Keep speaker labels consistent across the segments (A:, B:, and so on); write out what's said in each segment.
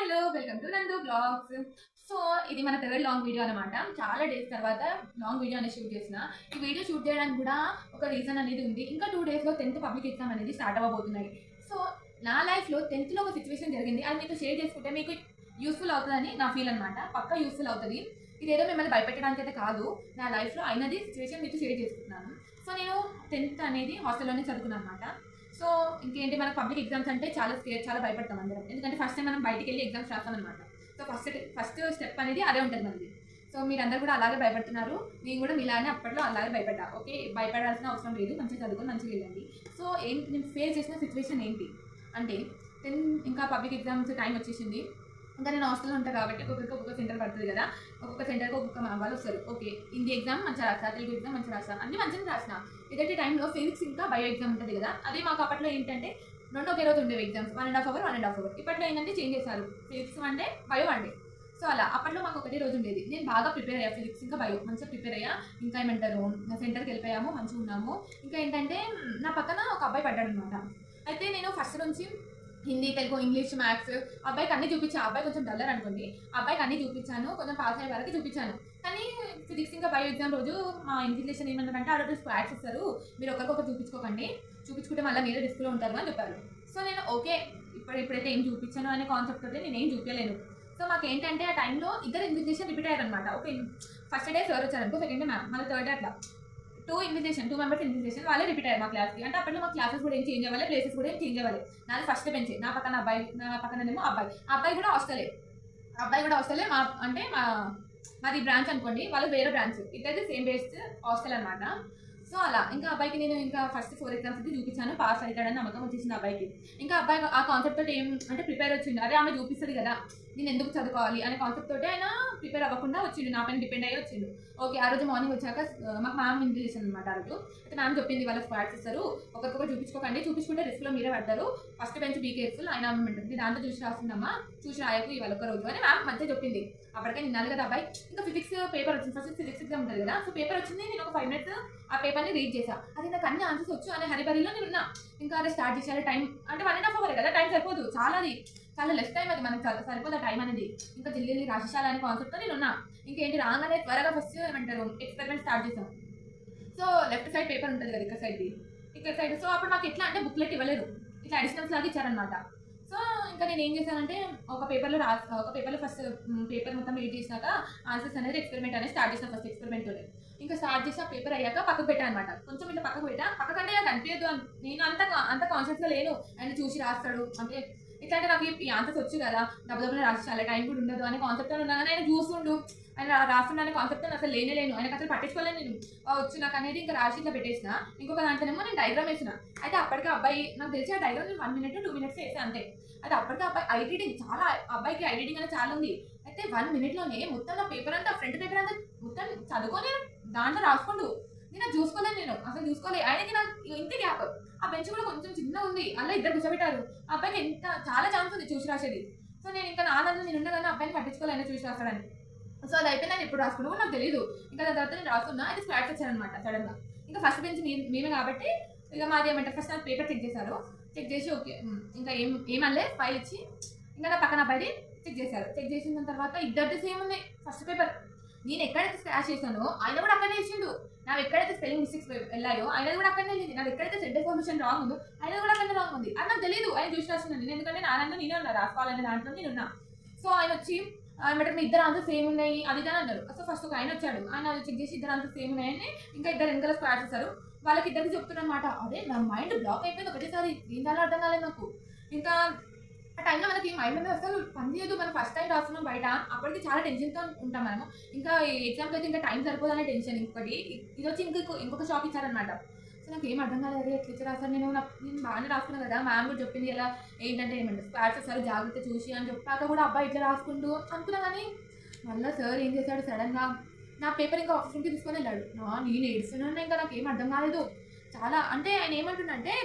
A: Hello welcome to నందు blogs. So ఇది మన థర్డ్ లాంగ్ వీడియో అనమాట. చాలా డేస్ తర్వాత లాంగ్ వీడియో అనేది షూట్ చేసిన. ఈ వీడియో షూట్ చేయడానికి కూడా ఒక రీజన్ అనేది ఉంది. ఇంకా 2 డేస్లో 10th పబ్లిక్ ఎగ్జామ్ అనేది స్టార్ట్ అవ్వబోతున్నాయి. సో నా లైఫ్లో 10thలో ఒక సిచ్యువేషన్ జరిగింది. అది మీతో షేర్ చేసుకుంటే మీకు యూస్ఫుల్ అవుతుందని నా ఫీల్ అనమాట. పక్కా యూస్ఫుల్ అవుతుంది. ఇదేదో మిమ్మల్ని భయపెట్టడానికి అయితే కాదు, నా లైఫ్లో అయినది సిచ్యువేషన్ మీతో షేర్ చేసుకుంటున్నాను. సో నేను 10th అనేది హాస్టల్లోనే చదువుకున్నాను అనమాట. సో ఇంకేంటి, మనకు పబ్లిక్ ఎగ్జామ్స్ అంటే చాలా భయపడతాం అందరం. ఎందుకంటే ఫస్ట్ టైం మనం బయటికి వెళ్ళి ఎగ్జామ్స్ రాస్తామన్నమాట. సో ఫస్ట్ స్టెప్ అనేది అదే ఉంటుంది మనది. సో మీరందరూ కూడా అలాగే భయపడుతున్నారు. నేను కూడా మీలానే అప్పట్లో అలాగే భయపడ్డా. ఓకే, భయపడాల్సిన అవసరం లేదు, మంచిగా చదువుకొని మంచిగా వెళ్ళండి. సో నేను ఫేస్ చేసిన సిచ్యువేషన్ ఏంటి అంటే, ఇంకా పబ్లిక్ ఎగ్జామ్స్ టైం వచ్చేసింది. ఇంకా నేను హాస్టల్లో ఉంటాను కాబట్టి ఒక్కొక్క సెంటర్ పడుతుంది కదా. ఒక్కొక్క సెంటర్కి ఒక్కొక్క వాళ్ళు వస్తారు. ఓకే, హిందీ ఎగ్జామ్ మంచిగా రాస్తా, తెలుగు ఎగ్జామ్ మంచిగా రాస్తా, అన్ని మంచిగా రాసిన. ఇదైతే టైంలో ఫిజిక్స్ ఇంకా బయో ఎగ్జామ్ ఉంటుంది కదా. అది మాకు అప్పట్లో ఏంటంటే రెండు ఒకే రోజు ఉండేవి ఎగ్జామ్స్, 1.5 అవర్. ఇప్పట్లో ఏంటంటే చేంజ్ చేశారు, physics 1 day, bio 1 day. So అలా అప్పట్లో మాకు ఒకటే రోజు ఉండేది. నేను బాగా ప్రిపేర్ అయ్యా, ఫిజిక్స్ ఇంకా బయో మంచిగా ప్రిపేర్ అయ్యా. ఇంకా ఏమంటారు, నా సెంటర్కి వెళ్ళిపోయాము, మంచిగా ఉన్నాము. ఇంకా ఏంటంటే నా పక్కన ఒక అబ్బాయి పడ్డాడు అనమాట. అయితే నేను ఫస్ట్ నుంచి హిందీ, తెలుగు, ఇంగ్లీష్, మ్యాథ్స్ అబ్బాయికి అన్నీ చూపించాను. అబ్బాయి కొంచెం డల్లర్ అనుకోండి, అబ్బాయికి అన్నీ చూపించాను, కొంచెం పాస్ అయ్యే వరకు చూపించాను. కానీ ఫిజిక్స్ ఇంకా బయో ఎగ్జామ్ రోజు మా ఇన్విజిలేషన్ ఏమన్నారంటే, ఆ రోజు స్క్వాడ్స్ ఇస్తారు, మీరు ఒకరికొకరు చూపించుకుంటే మళ్ళీ మీరే రిస్క్లో ఉంటారు అని చెప్పారు. సో నేను ఓకే, ఇప్పుడైతే ఏం చూపించాను అనే కాన్సెప్ట్ అయితే నేను ఏం చూపించలేను. సో మాకు ఏంటంటే ఆ టైంలో ఇద్దరు ఇన్విజిలేషన్ రిపీట్ అయ్యారనమాట. ఓకే, ఫస్ట్ డే సార్ వచ్చారనుకో, సెకండ్ డే మ్యామ్, మళ్ళీ థర్డ్ డే అట్లా 2 మెంబర్స్ ఇన్విజిలేషన్ వాళ్ళే రిపీట్ అయ్యారు మా క్లాస్కి. అంటే అప్పట్లో మా క్లాసెస్ కూడా ఏం చేంజ్ అవ్వాలి, ప్లేసెస్ కూడా ఏం చేంజ్ అవ్వాలి. నాది ఫస్ట్ బెంచ్, నా పక్కన అబ్బాయి, నా పక్కనేమో అబ్బాయి కూడా హాస్టలే. మాది బ్రాంచ్ అనుకోండి, వాళ్ళు వేరే బ్రాంచ్, ఇద్దరు సేమ్ బేస్డ్ హాస్టల్ అనమాట. సో అలా ఇంకా అబ్బాయికి నేను ఇంకా ఫస్ట్ 4 ఎగ్జామ్స్ అయితే చూపించాను, పాస్ అవుతాడని నమ్మకం వచ్చేసింది అబ్బాయికి. ఇంకా అబ్బాయి ఆ కాన్సెప్ట్ తోటి ఏం అంటే ప్రిపేర్ వచ్చింది, అదే ఆమె చూపిస్తుంది కదా నేను ఎందుకు చదువుకోవాలి అనే కాన్సెప్ట్ తోటి ఆయన ప్రిపేర్ అవ్వకుండా వచ్చిండు, నా పైన డిపెండ్ అయ్యి వచ్చిండు. ఓకే, ఆ రోజు మార్నింగ్ వచ్చాక మాకు మ్యామ్ ఇన్విజిలేషన్ అనమాట. ఆ రోజు అయితే మ్యామ్ చెప్పింది, వాళ్ళ స్క్వాడ్స్ ఇస్తారు, ఒకరికొకరు చూపించుకుంటే రిస్క్లో మీరే పడతారు, ఫస్ట్ బెంచ్ బీ కేర్ఫుల్, ఆయన ఉంటుంది దాంట్లో చూసి రాస్తుందమ్మా, చూసి రాయకు ఇవాళ ఒక రోజు అని మ్యామ్ మంచిగా చెప్పింది. అప్పటికే నిన్నాను కదా అబ్బాయి. ఇంకా ఫిజిక్స్ పేపర్ వచ్చింది, ఫస్ట్ ఫిజిక్స్ ఎగ్జామ్ ఉంటుంది కదా. సో పేపర్ వచ్చింది, నేను ఒక 5 minutes ఆ పేపర్ని రీడ్ చేశా. అది నాకు అన్ని ఆన్సర్స్ వచ్చు అనే హరిబరిలో నేను ఉన్నా. ఇంకా అదే స్టార్ట్ చేసేయాలి, టైం అంటే 1.5 hour కదా, టైం సరిపోదు, చాలా లెస్ టైం, అది మనకు సరిపోదు టైం అనేది. ఇంకా జల్లి రాసేసాలనే కాన్సెప్ట్తో నేను ఉన్నా. ఇంకేంటి, రాగానే త్వరగా ఫస్ట్ ఏమంటారు ఎక్స్పెరిమెంట్ స్టార్ట్ చేసాం. సో లెఫ్ట్ సైడ్ పేపర్ ఉంటుంది కదా, ఇక్కడ సైడ్. సో అప్పుడు మాకు ఎట్లా అంటే బుక్లెట్ ఇవ్వలేరు, ఇట్లా అడిషనల్స్ లాగా ఇచ్చారనమాట. సో ఇంకా నేను ఏం చేశానంటే ఒక పేపర్లో ఫస్ట్ పేపర్ మొత్తం రీడ్ చేసినాక ఆన్సర్స్ అనేది ఎక్స్పెరిమెంట్ అనేది స్టార్ట్ చేసిన. ఫస్ట్ ఎక్స్పెరిమెంట్ ఇంకా స్టార్ట్ చేసి ఆ పేపర్ అయ్యాక పక్కకు పెట్టాను అనమాట. కొంచెం ఇట్లా పక్కకు పక్కకంటే నాకు అనిపించదు, నేను అంత కాన్షియస్గా లేను. ఆయన చూసి రాస్తాడు అంటే ఇట్లా అంటే నాకు ఈ ఆన్సర్స్ వచ్చు కదా, డబ్బులు రాసి చాలా టైం కూడా ఉండదు అనే కాన్సెప్ట్ ఉన్నా. కానీ ఆయన చూస్తుండు, ఆయన రాస్తున్నా అనే కాన్సెప్ట్ అసలు లేను, ఆయనకు అసలు పట్టించుకోలేను. నేను వచ్చు నాకు అనేది ఇంకా రాసి ఇట్లా పెట్టేసిన. ఇంకొక దాంట్లోనేమో నేను డయాగ్రామ్ వేసిన. అయితే అప్పటికే అబ్బాయి నాకు తెలిసి ఆ డయాగ్రామ్ నేను 1 minute 2 minutes వేసాను అంతే. అయితే అప్పటికే అబ్బాయి అబ్బాయికి ఐ రీడింగ్ అనేది చాలా ఉంది. అయితే 1 minute మొత్తం నా పేపర్ అంతా, ఫ్రంట్ పేపర్ అంతా మొత్తం చదువుకొని దాంట్లో రాసుకుంటూ నేను అది అసలు చూసుకోలేదు. ఆయనకి నాకు ఇంత గ్యాప్, ఆ బెంచ్ కూడా కొంచెం చిన్నగా ఉంది, అలా ఇద్దరు కూర్చోబెట్టారు. ఆ అబ్బాయికి చాలా ఛాన్స్ ఉంది చూసి రాసేది. సో నేను ఇంకా నేను ఉన్నా కానీ అబ్బాయిని పట్టించుకోలేను చూసి రాస్తాడని. సో అది అయిపోయి నేను ఎప్పుడు రాసుకున్నా నాకు తెలియదు. ఇంకా దాని తర్వాత నేను రాస్తున్నా, అయితే స్క్వాడ్స్ వచ్చారనమాట సడన్గా. ఇంకా ఫస్ట్ బెంచ్ మేమే కాబట్టి ఇక మాది ఏమంటారు, ఫస్ట్ నాకు పేపర్ చెక్ చేసి ఓకే ఇంకా ఏమనలే, ఫైల్ ఇచ్చి ఇంకా నా పక్కన అబ్బాయి చెక్ చేసిన తర్వాత ఇద్దరిది సేమ్ ఉంది ఫస్ట్ పేపర్. నేను ఎక్కడైతే స్క్రాచ్ చేశానో ఆయన కూడా అక్కడనే ఇచ్చిండు, నాకు ఎక్కడైతే స్పెల్లింగ్ మిస్టేక్స్ వెళ్ళాయో ఆయనది కూడా అక్కడనే వెళ్ళింది, నాకు ఎక్కడైతే సెంటెన్స్ ఫార్మేషన్ రాంగ్ ఉందో ఆయన కూడా అక్కడనే రాంగ్ ఉంది. అది నాకు తెలియదు, ఆయన చూసి రాస్తున్నాను నేను, ఎందుకంటే నేనే ఉన్నా రాసుకోవాలనే దాంట్లో నేను ఉన్నా. సో ఆయన వచ్చి మేడం మీ ఇద్దరు ఆన్సర్ సేమ్ ఉన్నాయి అది అని అన్నారు. సో ఫస్ట్ ఒక ఆయన వచ్చాడు, ఆయన చెక్ చేసి ఇద్దరు ఆన్సర్ సేమ్ ఉన్నాయని ఇంకా ఇద్దరు వెనకాల స్క్వాడ్స్ చేశారు. వాళ్ళకి ఇద్దరికి చెప్తున్నారు అనమాట. అదే నా మైండ్ బ్లాక్ అయిపోయింది ఒకటేసారి, ఏం చాలా అర్థం కాలేదు నాకు. ఇంకా ఆ టైంలో మనకి మైండ్ మీద అసలు పనిచేయదు, మనం ఫస్ట్ టైం రాస్తున్నాం బయట, అప్పటికి చాలా టెన్షన్తో ఉంటాం మనము. ఇంకా ఎగ్జామ్కి అయితే ఇంకా టైం సరిపోదనే టెన్షన్. ఇది వచ్చి ఇంకొక షాక్ ఇచ్చారనమాట. సో నాకు ఏం అర్థం కాలేదు, ఎట్లా రాస్తాను నేను బాగానే రాసుకున్నాను కదా, మ్యామ్ కూడా చెప్పింది ఎలా ఏమంటే స్క్వాడ్స్ వస్తారు జాగ్రత్త చూసి అని చెప్పాక కూడా అబ్బాయి ఇట్లా రాసుకుంటూ అనుకున్నా. కానీ మళ్ళీ సార్ ఏం చేశాడు, సడన్గా నా పేపర్ ఇంకా ఆఫీస్ రూమ్కి తీసుకొని వెళ్ళాడు. నేను ఏడుస్తున్నాను, ఇంకా నాకు ఏం అర్థం కాలేదు చాలా. అంటే ఆయన ఏమంటుండంటే,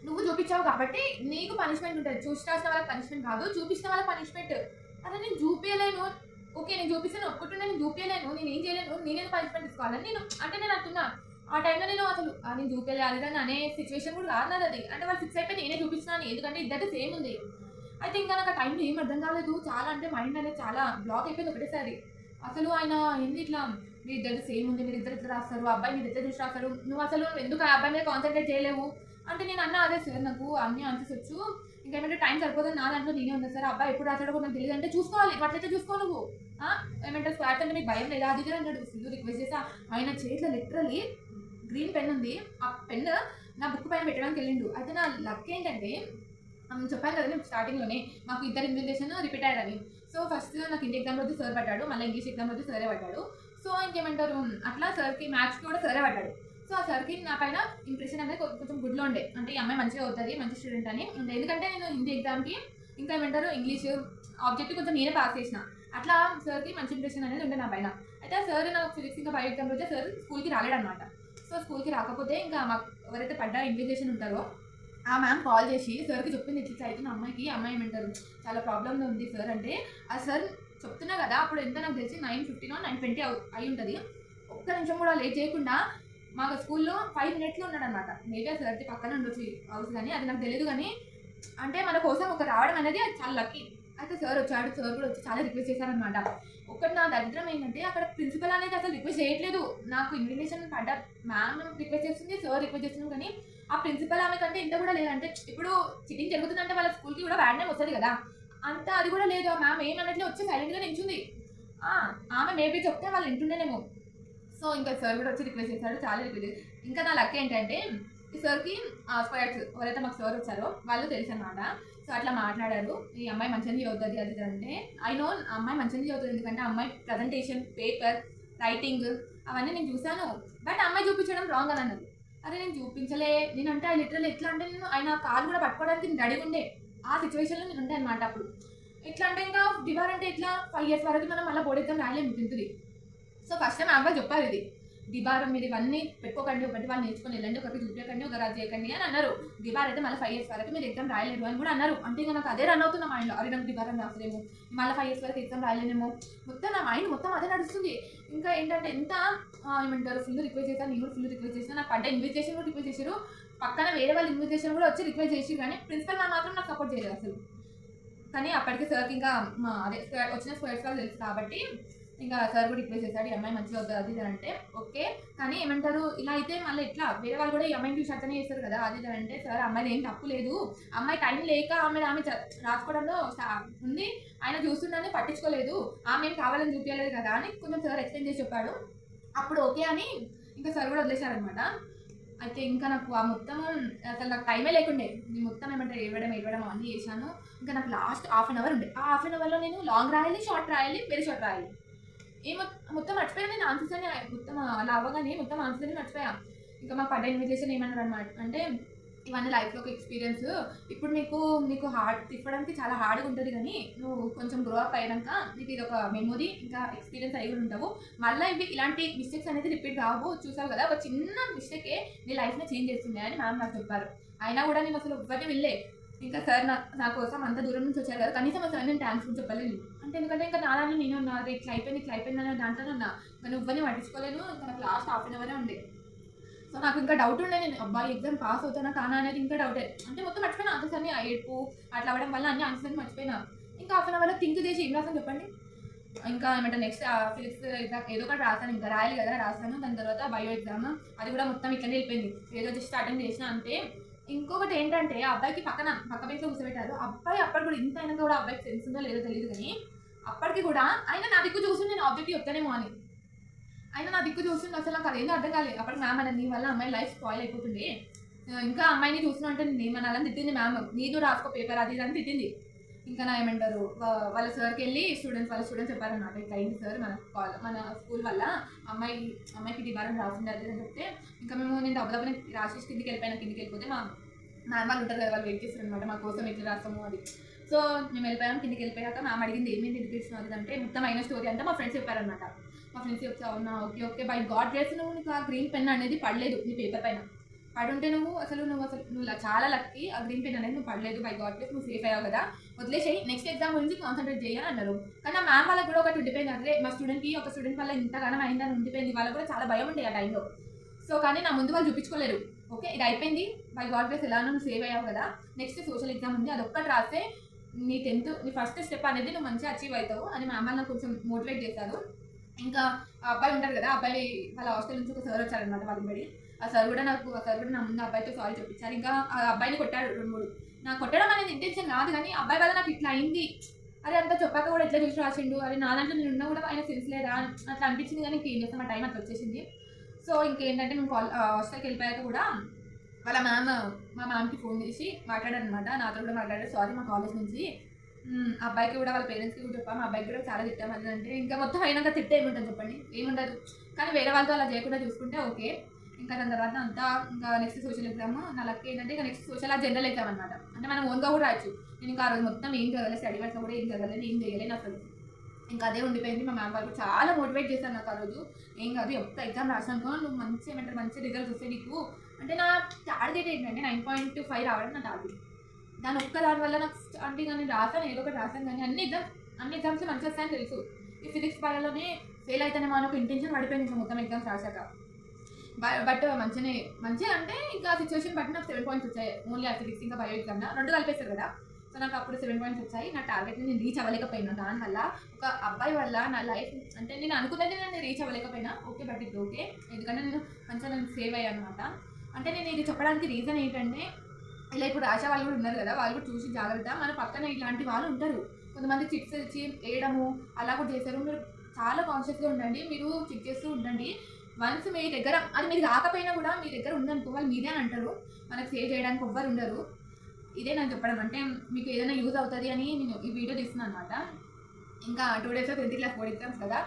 A: నువ్వు చూపించావు కాబట్టి నీకు పనిష్మెంట్ ఉంటుంది, చూసి రాసిన వాళ్ళకి పనిష్మెంట్ కాదు, చూపించిన వాళ్ళకి పనిష్మెంట్. అదే నేను చూపించలేను, ఓకే నేను చూపిస్తాను ఒప్పుకుంటున్నా, నేను చూపించలేను, నేను ఏం చేయలేను, నేనేదో పనిష్మెంట్ తీసుకోవాలని నేను అంటున్నా. ఆ టైంలో నేను అసలు నేను చూపించాలి అనే సిచ్యువేషన్ కూడా కాదు అది. అంటే వాళ్ళు ఫిక్స్ అయిపోయి నేనే చూపిస్తున్నాను, ఎందుకంటే ఇద్దరు సేమ్ ఉంది. అయితే ఇంకా నాకు ఆ టైంలో ఏం అర్థం కాలేదు. చాలా అంటే మైండ్ అనేది చాలా బ్లాక్ అయిపోయింది ఒకటేసారి. అసలు ఆయన ఏంది ఇట్లా మీ ఇద్దరిది సేమ్ ఉంది. మీరిద్దరు ఇట్లా రాస్తారు. ఆ అబ్బాయి మీరిద్దరు చూసి రాస్తారు. నువ్వు అసలు ఎందుకు ఆ అబ్బాయి మీద కాన్సంట్రేట్ చేయలేవు అంటే నేను అన్నా అదే సార్ నాకు అన్ని ఆన్సర్స్ వచ్చు. ఇంకేమంటే టైం సరిపోతుంది నా దాంట్లో నేనే ఉంది సార్. అబ్బాయి ఎప్పుడు రాసాడో కూడా నాకు తెలియదు అంటే చూసుకోవాలి. అట్లయితే చూసుకో నువ్వు. ఏమంటారు స్క్వాడ్స్ అంటే మీకు భయం లేదా అది ఇది అంటాడు. ఫుల్ రిక్వెస్ట్ చేసి ఆయన చేతిలో లిటరలీ గ్రీన్ పెన్ ఉంది. ఆ పెన్ నా బుక్ పైన పెట్టడానికి వెళ్ళిండు. అయితే నా లక్ ఏంటంటే చెప్పాను కదా నేను స్టార్టింగ్లోనే మాకు ఇద్దరు ఇన్విజిలేషన్ రిపీట్ అయ్యారని. సో ఫస్ట్ నాకు హిందీ ఎగ్జామ్ రోజు సార్ పడ్డాడు, మళ్ళీ ఇంగ్లీష్ ఎగ్జామ్ రోజు సరే పడ్డాడు. సో ఇంకేమంటారు అట్లా సార్కి మ్యాథ్స్కి కూడా సరే పడ్డాడు. సో ఆ సార్కి నా పైన ఇంప్రెషన్ అనేది కొంచెం గుడ్లో ఉండే, అంటే ఈ అమ్మాయి మంచిగా అవుతుంది మంచి స్టూడెంట్ అని ఉండే. ఎందుకంటే నేను హిందీ ఎగ్జామ్కి ఇంకా ఏమంటారు ఇంగ్లీష్ ఆబ్జెక్ట్ కొంచెం నేనే పాస్ చేసిన. అట్లా సార్కి మంచి ఇంప్రెషన్ అనేది ఉండే నా పైన. అయితే ఆ సార్ నాకు ఫిజిక్స్ ఇంకా బయో ఎగ్జామ్ రోజే సార్ స్కూల్కి రాలేడనమాట. సో స్కూల్కి రాకపోతే ఇంకా మాకు ఎవరైతే పడ్డా ఇన్విజిలేషన్ ఉంటారో ఆ మ్యామ్ కాల్ చేసి సార్కి చెప్పింది ఇట్లా అవుతున్న అమ్మాయికి. అమ్మాయి ఏమంటారు చాలా ప్రాబ్లమ్ ఉంది సార్ అంటే ఆ సార్ చెప్తున్నా కదా అప్పుడు ఎంత నాకు తెలిసి 9:15 9:20 అయి ఉంటుంది. ఒక్క నిమిషం కూడా లేట్ చేయకుండా మాకు స్కూల్లో 5 minutes ఉన్నాడనమాట. మేబీ ఆ సార్కి పక్కన ఉండొచ్చు హౌస్ కానీ అది నాకు తెలియదు. కానీ అంటే మన కోసం ఒక రావడం అనేది అది చాలా లక్కీ. అయితే సార్ వచ్చాడు. సార్ కూడా వచ్చి చాలా రిక్వెస్ట్ చేశారనమాట. ఒకటి నా దరిద్రం ఏంటంటే అక్కడ ప్రిన్సిపల్ అనేది అసలు రిక్వెస్ట్ చేయట్లేదు. నాకు ఇన్విటేషన్ పడ్డ మ్యామ్ రిక్వెస్ట్ చేస్తుంది, సార్ రిక్వెస్ట్ చేస్తున్నాం. కానీ ఆ ప్రిన్సిపల్ ఆమె కంటే ఇంత కూడా లేదంటే ఇప్పుడు చిటింగ్ జరుగుతుందంటే వాళ్ళ స్కూల్కి కూడా బ్యాడ్ నేమ్ వస్తుంది కదా, అంత అది కూడా లేదు. ఆ మ్యామ్ ఏమన్నట్లు వచ్చి సైలెంట్గా నించుంది. ఆమె మేబీ చెప్తే వాళ్ళు వింటుండేనేమో. సో ఇంకా సార్ కూడా వచ్చి రిక్వెస్ట్ చేశాడు, చాలా రిక్వెస్ట్. ఇంకా నా లక్ ఏంటంటే ఈ సార్కి స్క్వాడ్స్ ఎవరైతే మాకు సార్ వచ్చారో వాళ్ళు తెలుసు అనమాట. సో అట్లా మాట్లాడారు, ఈ అమ్మాయి మంచిగా చదువుతుంది అది అంటే. ఐ నో అమ్మాయి మంచిగా చదువుతుంది ఎందుకంటే అమ్మాయి ప్రజెంటేషన్ పేపర్ రైటింగ్ అవన్నీ నేను చూశాను. బట్ అమ్మాయి చూపించడం రాంగ్ అని అన్నది. అరే నేను చూపించలే, నేనంటే ఆ లిటరల్ ఎట్లా అంటే నేను ఆయన కాలు కూడా పట్టుకోవడానికి నేను రెడీ ఉండే ఆ సిచ్యువేషన్లో నేను ఉండే అనమాట అప్పుడు. ఎట్లా అంటే ఇంకా డిబార్ అంటే ఎట్లా 5 years వరకు మనం మళ్ళీ బోర్డు ఎగ్జామ్ రాయలేము తింటుంది. సో ఫస్ట్ టైం అబ్బాయి చెప్పారు ఇది డిబార్ మీరు ఇవన్నీ పెట్టుకోకండి, ఒకటి వాళ్ళు నేర్చుకొని వెళ్ళండి, ఒకటి చూపించకండి, ఒక రాజు చేయకండి అని అన్నారు. డిబార్ అయితే మళ్ళీ 5 years వరకు మీరు ఎగ్జామ్ రాయలేరు అని కూడా అన్నారు. అంటే ఇంకా నాకు అదే రన్ అవుతున్న మైండ్లో, అరే నాకు డిబార్ అని రాసలేము, మళ్ళీ 5 years వరకు ఎగ్జామ్ రాయలేనేమో, మొత్తం నా మైండ్ మొత్తం అదే నడుస్తుంది. ఇంకా ఏంటంటే ఎంత ఏమంటారు ఫుల్ రిక్వెస్ట్ చేశాను, నేను కూడా ఫుల్ రిక్వెస్ట్ చేసిన. నాకు పడ్డ ఇన్విటేషన్ కూడా రిక్వెస్ట్ చేశారు, పక్కన వేరే వాళ్ళ ఇన్విటేషన్ కూడా వచ్చి రిక్వెస్ట్ చేసి, కానీ ప్రిన్సిపల్ మ్యామ్ మాత్రం నాకు సపోర్ట్ చేయలేదు అసలు. కానీ అప్పటికి సార్కి ఇంకా అదే వచ్చిన స్క్వేర్స్ వాళ్ళు తెలుసు కాబట్టి ఇంకా సార్ కూడా రిక్వెస్ట్ చేశాడు ఈ అమ్మాయి మంచిగా అవుతుంది అది ఇది అంటే. ఓకే కానీ ఏమంటారు ఇలా అయితే మళ్ళీ ఎట్లా వేరే వాళ్ళు కూడా ఈ అమ్మాయిని చూసి అట్లనే చేస్తారు కదా అది ఇది అంటే. సార్ అమ్మాయిది ఏం తప్పు లేదు, అమ్మాయి టైం లేక ఆమె రాసుకోవడంలో ఉంది, ఆయన చూస్తుండని పట్టించుకోలేదు, ఆమె ఏం కావాలని చూపించలేదు కదా అని కొంచెం సార్ ఎక్స్ప్లెయిన్ చేసి చెప్పాడు. అప్పుడు ఓకే అని ఇంకా సార్ కూడా వదిలేశారనమాట. అయితే ఇంకా నాకు ఆ మొత్తం అసలు నాకు టైమే లేకుండే, నేను మొత్తం ఏమంటారు ఇవ్వడం అన్నీ చేశాను. ఇంకా నాకు లాస్ట్ ½ an hour ఉండే. ఆ ½ an hourలో నేను లాంగ్ రాయాలి, షార్ట్ రాయాలి, వెరీ షార్ట్ రాయాలి. మొత్తం మర్చిపోయాను నేను ఆన్సర్స్ అని. మొత్తం అలా అవ్వగానే మొత్తం ఆన్సర్స్ అని మర్చిపోయా. ఇంకా మాకు పడ్డ ఇన్విటేషన్ ఏమన్నారు అనమాట అంటే ఇవన్నీ లైఫ్లో ఒక ఎక్స్పీరియన్స్, ఇప్పుడు నీకు హార్డ్ తిప్పడానికి చాలా హార్డ్గా ఉంటుంది, కానీ నువ్వు కొంచెం గ్రో అప్ అయినాక నీకు ఇది ఒక మెమొరీ ఇంకా ఎక్స్పీరియన్స్ అయి కూడా ఉంటావు. మళ్ళీ ఇలాంటి మిస్టేక్స్ అనేది రిపీట్ కావు, చూసావు కదా ఒక చిన్న మిస్టేకే నీ లైఫ్ని చేంజ్ చేస్తుంది అని మ్యామ్ నాకు చెప్పారు. అయినా కూడా నేను అసలు ఎవ్వరిని వెళ్ళే. ఇంకా సార్ నా కోసం అంత దూరం నుంచి వచ్చారు కదా, కనీసం అసలు నేను థ్యాంక్స్ కూడా చెప్పలేను. అంటే ఎందుకంటే ఇంకా నా దాంట్లో నేను ఉన్నా, అది ఇట్లా అయిపోయింది అనే దాంట్లోనే ఉన్నా, ఇంకా నువ్వని పట్టించుకోలేను. ఇంకా నాకు లాస్ట్ ½ an hour ఉండే. సో నాకు ఇంకా డౌట్ ఉండే, నేను అబ్బాయి ఎగ్జామ్ పాస్ అవుతానా కానా అనేది ఇంకా డౌటే. అంటే మొత్తం మర్చిపోయినా ఆన్సర్స్ అన్ని, ఏడుపు అట్లా అవ్వడం వల్ల అన్ని ఆన్సర్స్ అన్ని మర్చిపోయినా. ఇంకా ½ an hour థింక్ చేసి ఏం రాసాను చెప్పండి. ఇంకా ఏమంటే నెక్స్ట్ ఫిజిక్స్ ఎగ్జామ్ ఏదో ఒకటి రాసాను, ఇంకా రాయాలి కదా రాసాను. దాని తర్వాత బయో ఎగ్జామ్ అది కూడా మొత్తం ఇట్లనే వెళ్ళిపోయింది, ఏదో జస్ట్ అటెండ్ చేసిన అంతే. ఇంకొకటి ఏంటంటే ఆ అబ్బాయికి పక్క బెంచ్లో కూర్చోబెట్టారు. అబ్బాయి అప్పటి కూడా ఇంత అయినా కూడా అబ్బాయికి సెన్స్ ఉందో లేదో తెలియదు, కానీ అప్పటికి కూడా ఆయన నా దిక్కు చూసి నేను ఆబ్జెక్టివ్ చెప్తానేమో అని ఆయన నా దిక్కు చూస్తుండే. అసలు నాకు అదేందో అర్థం కాలేదు. అప్పటికి మ్యామ్ అనేది నీ వల్ల అమ్మాయి లైఫ్ స్పాయిల్ అయిపోతుంది, ఇంకా అమ్మాయిని చూస్తున్నా అంటే నేను ఏమనాలని తిట్టింది మ్యామ్, నీదు రాసుకో పేపర్ అది ఇది అని తిట్టింది. ఇంకా నా ఏమంటారు వాళ్ళ సార్కి వెళ్ళి వాళ్ళ స్టూడెంట్స్ చెప్పారనమాట ఇట్లా అయింది సార్ మన స్కూల్ వల్ల అమ్మాయికి డిబారం రాసింది అది అని చెప్తే, ఇంకా నేను దెబ్బని రాసేసి కిందికి వెళ్ళిపోతే మా మ్యామ్ వాళ్ళు ఉంటారు కదా, వాళ్ళు వెయిట్ చేస్తారు అనమాట మా కోసం ఎట్లా రాస్తాము అది. సో మేము కిందికి వెళ్ళిపోయాక మ్యామ్ అడిగింది ఏమేమి ఎందుకు చేసినావు అది అంటే మొత్తం అయిన స్టోరీ అంతా మా ఫ్రెండ్స్ చెప్పారనమాట. మా ఫ్రెండ్స్ చెప్తే అవునా ఓకే బై గాడ్ గ్రేస్ నువ్వు నీకు ఆ గ్రీన్ పెన్ అనేది పడలేదు నీ పేపర్ పైన, పడుంటే నువ్వు చాలా లక్కీ, ఆ గ్రీన్ పెన్ అనేది నువ్వు పడలేదు, బై గాడ్ గ్రేస్ నువ్వు సేఫ్ అయ్యావు కదా, వదిలేసేయి నెక్స్ట్ ఎగ్జామ్ గురించి కాన్సన్ట్రేట్ చేయాలి అన్నారు. కానీ ఆ మ్యామ్ వాళ్ళకి కూడా ఒకటి ఉండిపోయింది, అదే మా స్టూడెంట్కి ఒక స్టూడెంట్ వల్ల ఇంతగానం అయిందని ఉండిపోయింది, వాళ్ళకి కూడా చాలా భయం ఉండే ఆ టైంలో. సో కానీ నా ముందు వాళ్ళు చూపించుకోలేరు. ఓకే ఇది అయిపోయింది, బై గాడ్ గ్రేస్ ఎలా నువ్వు సేవ్ అయ్యావు కదా, నెక్స్ట్ సోషల్ ఎగ్జామ్ ఉంది అది ఒక్కటి రాస్తే నీ 10th నీ ఫస్ట్ స్టెప్ అనేది నువ్వు మంచిగా అచీవ్ అవుతావు అని మా అమ్మ నాకు కొంచెం మోటివేట్ చేశారు. ఇంకా ఆ అబ్బాయి ఉంటారు కదా, ఆ అబ్బాయి వాళ్ళ హాస్టల్ నుంచి ఒక సార్ వచ్చారనమాట వాళ్ళ బడి. ఆ సార్ కూడా నా ముందు అబ్బాయితో సారీ చెప్పించారు. ఇంకా ఆ అబ్బాయిని కొట్టాడు 2-3. నాకు కొట్టడం అనేది ఇంటెన్షన్ కాదు, కానీ అబ్బాయి వల్ల నాకు ఇట్లా అయింది, అరే అంతా చెప్పాక కూడా ఎట్లా చూసి రాసిండు, అరే నా దాంట్లో నేను ఉన్నా కూడా ఆయన సెన్స్ లేదా అట్లా అనిపించింది. కానీ ఇంకేం చేస్తాం, ఆ టైం అట్లా వచ్చేసింది. సో ఇంకేంటంటే మేము హాస్టల్కి వెళ్ళిపోయాక కూడా వాళ్ళ మా మ్యామ్కి ఫోన్ చేసి మాట్లాడారు అనమాట, నాతో కూడా మాట్లాడారు. సారీ మా కాలేజ్ నుంచి అబ్బాయికి కూడా వాళ్ళ పేరెంట్స్కి కూడా చెప్పాము, మా అబ్బాయికి కూడా చాలా తిట్టాము అది అంటే. ఇంకా మొత్తం అయినాక తిట్టే ఏముంటుంది చెప్పండి, ఏముండదు. కానీ వేరే వాళ్ళతో అలా చేయకుండా చూసుకుంటే ఓకే. ఇంకా దాని తర్వాత అంతా ఇంకా నెక్స్ట్ సోషల్ ఎగ్జామ్. నా లక్ ఏంటంటే ఇంకా నెక్స్ట్ సోషల్ జనరల్ ఎగ్జామ్ అనమాట. అంటే మనం ఓన్గా కూడా రాయొచ్చు. నేను ఇంకా ఆ రోజు మొత్తం ఏం చదవలేదు, స్టడీ వైస్లో కూడా ఏం చదవలేదు, ఏం చేయలేను అసలు. ఇంకా అదే ఉండిపోయింది. మా మ్యామ్ వాళ్ళు చాలా మోటివేట్ చేశారు నాకు ఆ రోజు. ఏం కాదు, ఎంత ఎగ్జామ్ రాసినాకో నువ్వు మంచి రిజల్ట్స్ వస్తాయి నీకు అంటే. నా టార్గెట్ ఏంటంటే 9.5 రావడం నా టార్గెట్. దాని ఒక్క దాని వల్ల నాకు అంటే నేను రాసాను, ఏదో ఒకటి రాసాను, కానీ అన్ని ఎగ్జామ్స్లో మంచిగా వస్తాయని తెలుసు. ఈ ఫిజిక్స్ బయోలోనే ఫెయిల్ అయితేనేమో అని ఒక ఇంటెన్షన్ పడిపోయింది ఇంకా మొత్తం ఎగ్జామ్స్ రాశాక. బట్ మంచిగా అంటే ఇంకా సిచ్యువేషన్ బట్టి నాకు 7 పాయింట్స్ వచ్చాయి. ఓన్లీ ఆ ఫిజిక్స్ ఇంకా బయో ఎగ్జామ్ 2 కలిపేస్తారు కదా. సో నాకు అప్పుడు 7 పాయింట్స్ వచ్చాయి. నా టార్గెట్ని నేను రీచ్ అవ్వలేకపోయినా. దానివల్ల ఒక అబ్బాయి వల్ల నా లైఫ్ అంటే నేను అనుకున్నది నేను రీచ్ అవ్వలేకపోయినా ఓకే, బట్ ఇది ఓకే. ఎందుకంటే నేను సేవ్ అయ్యాను అనమాట. అంటే నేను ఇది చెప్పడానికి రీజన్ ఏంటంటే, ఇలా ఇప్పుడు రాసే వాళ్ళు కూడా ఉన్నారు కదా, వాళ్ళు కూడా చూసి జాగ్రత్త. మన పక్కన ఇలాంటి వాళ్ళు ఉంటారు, కొంతమంది చిట్స్ ఇచ్చి వేయడము అలా కూడా చేశారు. మీరు చాలా కాన్షియస్గా ఉండండి, మీరు చెక్ చేస్తూ ఉండండి. వన్స్ మీ దగ్గర అది మీరు రాకపోయినా కూడా మీ దగ్గర ఉందనుకో, వాళ్ళు మీదే అని అంటారు. మనకు సేవ్ చేయడానికి ఎవ్వరు ఉండరు. ఇదే నేను చెప్పడం, అంటే మీకు ఏదైనా యూజ్ అవుతుంది అని నేను ఈ వీడియో తీస్తున్నాను అనమాట. ఇంకా 2 days 10th class board exams కదా,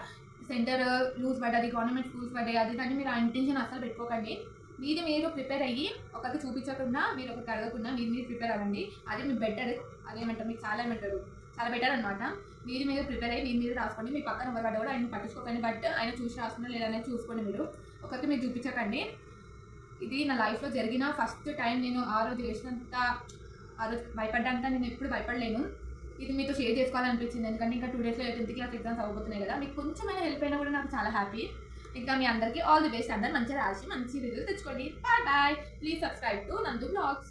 A: సెంటర్ లూజ్ పడ్డది, గవర్నమెంట్ స్కూల్స్ పడ్డాయి, అది కానీ మీరు ఆ ఇంటెన్షన్ అసలు పెట్టుకోకండి. మీరు ప్రిపేర్ అయ్యి ఒకరికి చూపించకుండా, మీరు ఒకరికి అడగకుండా మీరు ప్రిపేర్ అవ్వండి. అది మీ బెటర్. అదేమంటారు, మీకు చాలా బెటర్ అనమాట. మీరు ప్రిపేర్ అయ్యి మీరు రాసుకోండి. మీ పక్కన ఎవరు పడ్డా కూడా ఆయన పట్టించుకోకండి, బట్ ఆయన చూసి రాసుకున్నా లేదనేది చూసుకోండి. ఒకరికి మీరు చూపించకండి. ఇది నా లైఫ్లో జరిగిన ఫస్ట్ టైం. నేను ఆ రోజు చేసినంత, ఆ రోజు భయపడ్డాక నేను ఎప్పుడు భయపడలేను. ఇది మీతో షేర్ చేసుకోవాలనిపించింది, ఎందుకంటే ఇంకా 2 daysలో 10th క్లాస్ ఎగ్జామ్స్ అవ్వబోతున్నాయి కదా. మీకు కొంచెమైనా హెల్ప్ అయినా కూడా నాకు చాలా హ్యాపీ. ఇంకా మీ అందరికీ ఆల్ ది బెస్ట్. అందరూ మంచిగా రాసి మంచి రిజల్ట్ తెచ్చుకోండి. బాయ్. ప్లీజ్ సబ్స్క్రైబ్ టు నందు బ్లాగ్స్.